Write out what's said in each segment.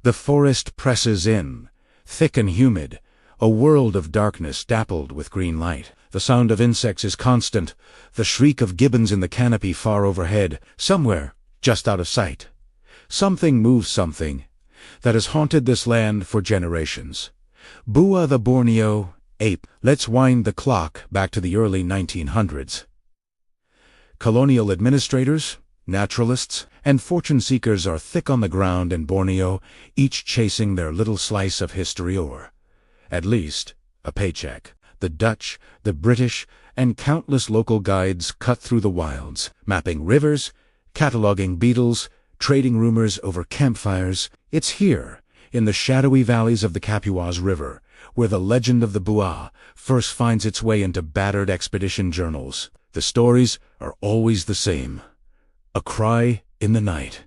The forest presses in, thick and humid, a world of darkness dappled with green light. The sound of insects is constant, the shriek of gibbons in the canopy far overhead, somewhere, just out of sight. Something moves something that has haunted this land for generations. Boua the Borneo Ape. Let's wind the clock back to the early 1900s. Colonial administrators, naturalists, and fortune-seekers are thick on the ground in Borneo, each chasing their little slice of history or, at least, a paycheck. The Dutch, the British, and countless local guides cut through the wilds, mapping rivers, cataloging beetles, trading rumors over campfires. It's here, in the shadowy valleys of the Capuaz River, where the legend of the Boua first finds its way into battered expedition journals. The stories are always the same. A cry in the night.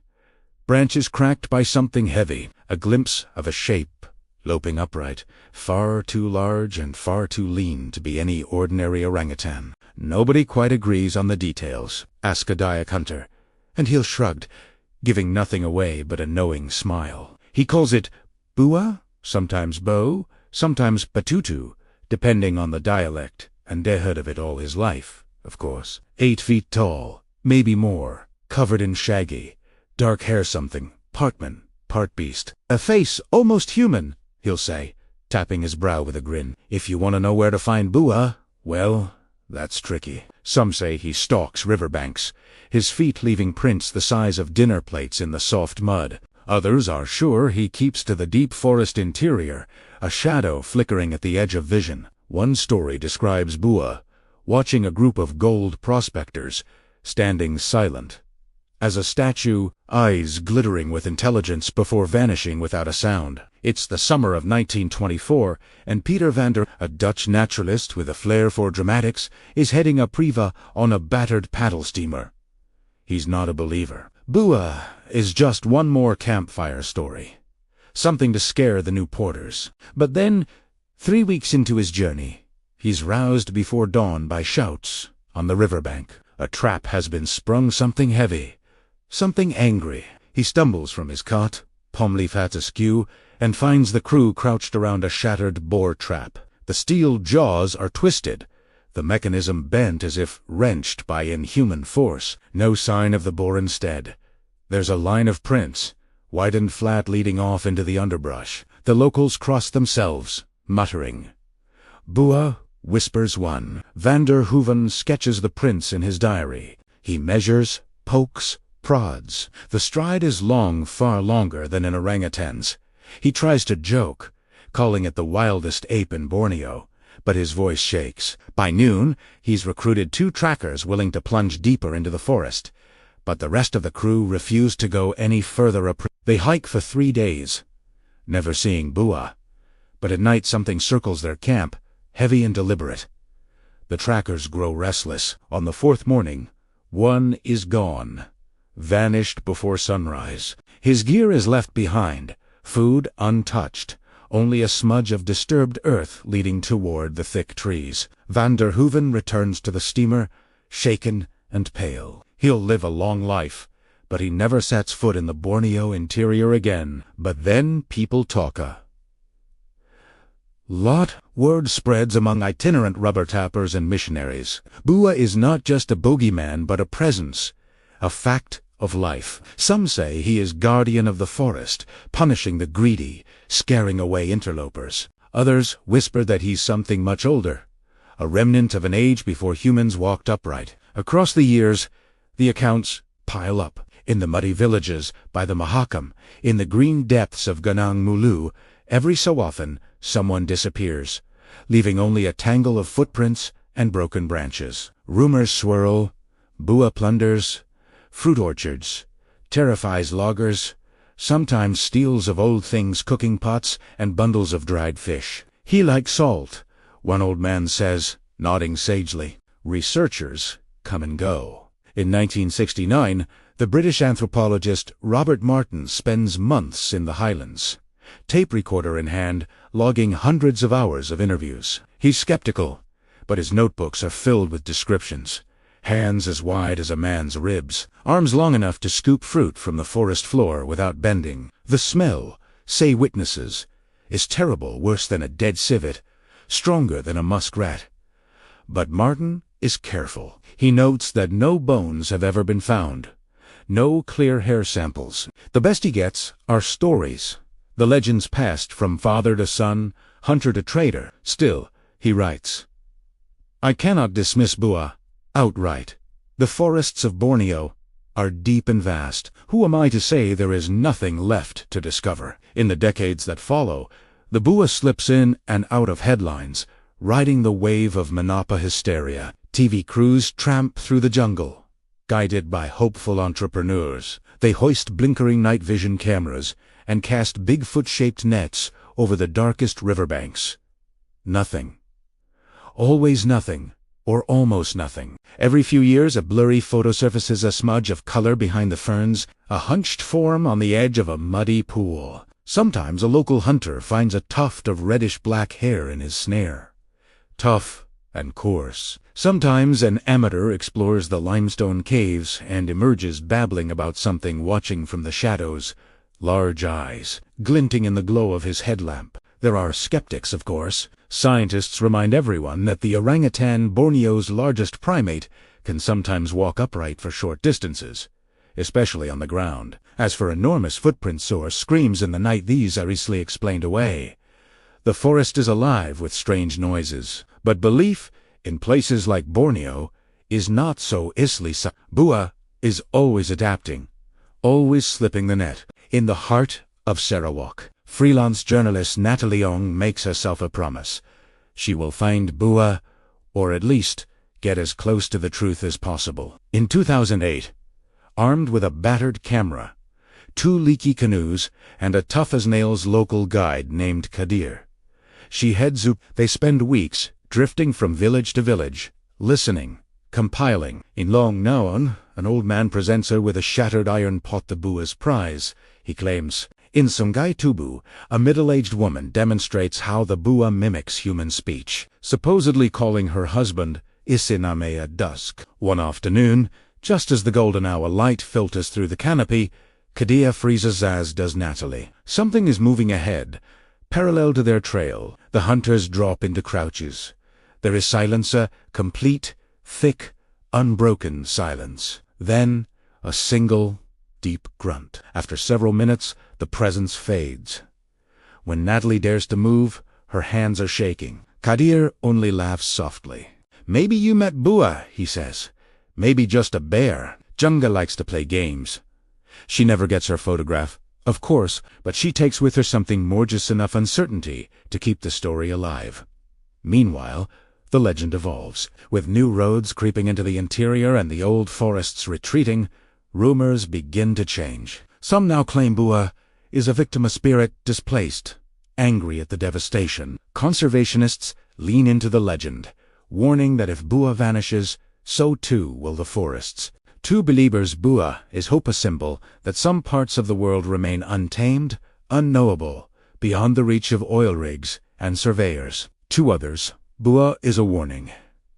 Branches cracked by something heavy. A glimpse of a shape, loping upright, far too large and far too lean to be any ordinary orangutan. Nobody quite agrees on the details. Ask a Dayak hunter, and he'll shrug, giving nothing away but a knowing smile. He calls it Boua, sometimes Bo, sometimes Patutu, depending on the dialect, and they heard of it all his life, of course. 8 feet tall, maybe more, covered in shaggy, dark hair, something, part man, part beast. A face almost human, he'll say, tapping his brow with a grin. If you want to know where to find Boua, well, that's tricky. Some say he stalks riverbanks, his feet leaving prints the size of dinner plates in the soft mud. Others are sure he keeps to the deep forest interior, a shadow flickering at the edge of vision. One story describes Boua watching a group of gold prospectors, standing silent as a statue, eyes glittering with intelligence before vanishing without a sound. It's the summer of 1924, and Peter van der, a Dutch naturalist with a flair for dramatics, is heading up Riva on a battered paddle steamer. He's not a believer. Boua is just one more campfire story, something to scare the new porters. But then, 3 weeks into his journey, he's roused before dawn by shouts on the riverbank. A trap has been sprung, something heavy, something angry. He stumbles from his cot, palm leaf hat askew, and finds the crew crouched around a shattered boar trap. The steel jaws are twisted, the mechanism bent as if wrenched by inhuman force. No sign of the boar. Instead, there's a line of prints, wide and flat, leading off into the underbrush. The locals cross themselves, muttering. Boua, whispers one. Van der Hooven sketches the prints in his diary. He measures, pokes, prods. The stride is long, far longer than an orangutan's. He tries to joke, calling it the wildest ape in Borneo, but his voice shakes. By noon, he's recruited 2 trackers willing to plunge deeper into the forest, but the rest of the crew refuse to go any further. They hike for 3 days, never seeing Boua, but at night something circles their camp, heavy and deliberate. The trackers grow restless. On the 4th morning, one is gone, vanished before sunrise. His gear is left behind, food untouched, only a smudge of disturbed earth leading toward the thick trees. Van der Hooven returns to the steamer, shaken and pale. He'll live a long life, but he never sets foot in the Borneo interior again. But then people talk a lot. Word spreads among itinerant rubber tappers and missionaries. Boua is not just a bogeyman but a presence, a fact of life. Some say he is guardian of the forest, punishing the greedy, scaring away interlopers. Others whisper that he's something much older, a remnant of an age before humans walked upright. Across the years, the accounts pile up. In the muddy villages, by the Mahakam, in the green depths of Gunung Mulu, every so often someone disappears, leaving only a tangle of footprints and broken branches. Rumors swirl. Boua plunders fruit orchards, terrifies loggers, sometimes steals of old things, cooking pots and bundles of dried fish. He likes salt, one old man says, nodding sagely. Researchers come and go. In 1969, the British anthropologist Robert Martin spends months in the highlands, tape recorder in hand, logging hundreds of hours of interviews. He's skeptical, but his notebooks are filled with descriptions. Hands as wide as a man's ribs, arms long enough to scoop fruit from the forest floor without bending. The smell, say witnesses, is terrible, worse than a dead civet, stronger than a muskrat. But Martin is careful. He notes that no bones have ever been found, no clear hair samples. The best he gets are stories, the legends passed from father to son, hunter to trader. Still, he writes, I cannot dismiss Boua outright. The forests of Borneo are deep and vast. Who am I to say there is nothing left to discover? In the decades that follow, the Boua slips in and out of headlines, riding the wave of Manapa hysteria. TV crews tramp through the jungle, guided by hopeful entrepreneurs. They hoist blinkering night vision cameras and cast Bigfoot-shaped nets over the darkest riverbanks. Nothing. Always nothing, or almost nothing. Every few years a blurry photo surfaces a smudge of color behind the ferns, a hunched form on the edge of a muddy pool. Sometimes a local hunter finds a tuft of reddish-black hair in his snare. Tough and coarse. Sometimes an amateur explores the limestone caves and emerges babbling about something watching from the shadows, large eyes glinting in the glow of his headlamp. There are skeptics, of course. Scientists remind everyone that the orangutan, Borneo's largest primate, can sometimes walk upright for short distances, especially on the ground. As for enormous footprints or screams in the night, these are easily explained away. The forest is alive with strange noises, but belief in places like Borneo is not so easily. Boua is always adapting, always slipping the net. In the heart of Sarawak, freelance journalist Natalie Ong makes herself a promise. She will find Boua, or at least get as close to the truth as possible. In 2008, armed with a battered camera, 2 leaky canoes, and a tough-as-nails local guide named Kadir, she heads up. They spend weeks drifting from village to village, listening, compiling. In Long Naon, an old man presents her with a shattered iron pot, the Boua's prize, he claims. In Sungai Tubu, a middle-aged woman demonstrates how the Boua mimics human speech, supposedly calling her husband Isiname at dusk. One afternoon, just as the golden hour light filters through the canopy, Kadir freezes, as does Natalie. Something is moving ahead, parallel to their trail. The hunters drop into crouches. There is silence, a complete, thick, unbroken silence. Then, a single, deep grunt. After several minutes, the presence fades. When Natalie dares to move, her hands are shaking. Kadir only laughs softly. Maybe you met Boua, he says. Maybe just a bear. Junga likes to play games. She never gets her photograph, of course, but she takes with her something more, just enough uncertainty to keep the story alive. Meanwhile, the legend evolves. With new roads creeping into the interior and the old forests retreating, rumors begin to change. Some now claim Boua is a victim, a spirit displaced, angry at the devastation. Conservationists lean into the legend, warning that if Boua vanishes, so too will the forests. To believers, Boua is hope, a symbol that some parts of the world remain untamed, unknowable, beyond the reach of oil rigs and surveyors. To others, Boua is a warning.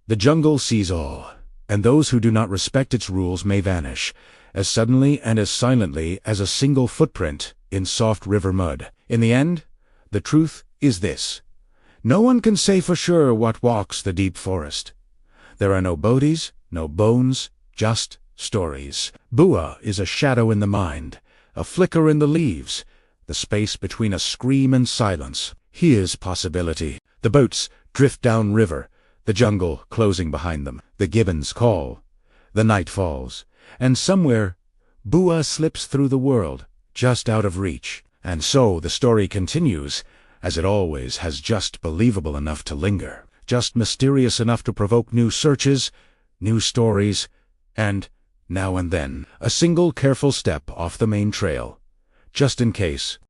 The jungle sees all, and those who do not respect its rules may vanish, as suddenly and as silently as a single footprint in soft river mud. In the end, the truth is this: no one can say for sure what walks the deep forest. There are no bodies, no bones, just stories. Boua is a shadow in the mind, a flicker in the leaves, the space between a scream and silence. Here's possibility. The boats drift down river, the jungle closing behind them. The gibbons call. The night falls, and somewhere Boua slips through the world, just out of reach. And so the story continues, as it always has, just believable enough to linger, just mysterious enough to provoke new searches, new stories, and, now and then, a single careful step off the main trail, just in case